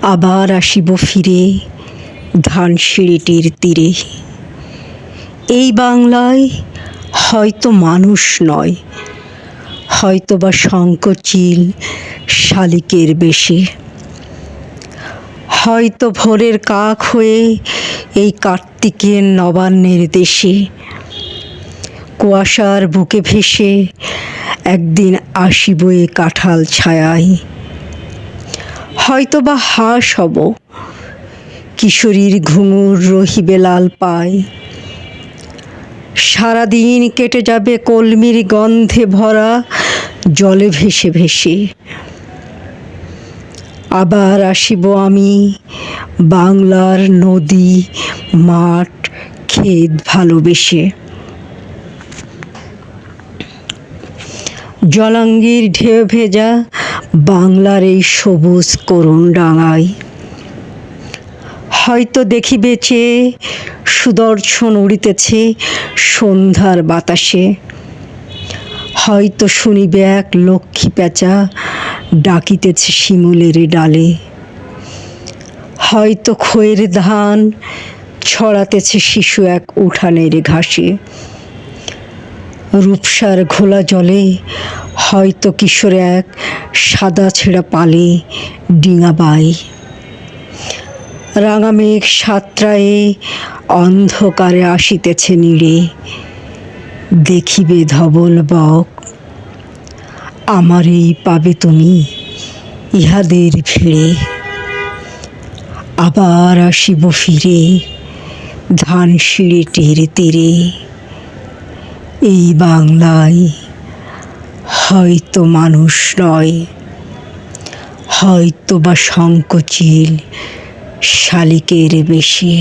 আবার আসিব ফিরে ধানসিঁড়িটির তীরে। এই বাংলায় হয়তো মানুষ নয়, হয়তো বা শঙ্খচিল শালিকের বেশে, হয়তো ভোরের কাক হয়ে এই কার্তিকের নবান্নের দেশে কুয়াশার বুকে ভেসে একদিন আসিব এ কাঁঠাল ছায়ায়। হয়তো বা হাঁস হব, কিশোরীর ঘুঙুর রহিবে লাল পায়, সারাদিন কেটে যাবে কলমির গন্ধে ভরা জলে ভেসে ভেসে। আবার আসিব আমি বাংলার নদী মাঠ ক্ষেত ভালোবেসে। জলাঙ্গির ঢেউ ভেজা বাংলার এই সবুজ করুণ ডাঙায় হয়তো দেখিবে চেয়ে সুদর্শন উড়িতেছে সন্ধ্যার বাতাসে। হয়তো শুনিবে এক লক্ষ্মী প্যাঁচা ডাকিতেছে শিমুলের ডালে। হয়তো খয়ের ধান ছড়াতেছে শিশু এক উঠানের ঘাসে। রূপসার ঘোলা জলে হয়তো কিশোর এক সাদা ছেঁড়া পালে ডিঙা বায়। রাঙা মেঘ সাতরায়ে অন্ধকারে আসিতেছে নীড়ে, দেখিবে ধবল বক আমারেই পাবে তুমি ইহাদের ভিড়ে। আবার আসিব ফিরে ধানসিঁড়িটির তীরে। এই বাংলায় হয়তো মানুষ নয়, হয়তো বা শঙ্খচিল শালিকের বেশে।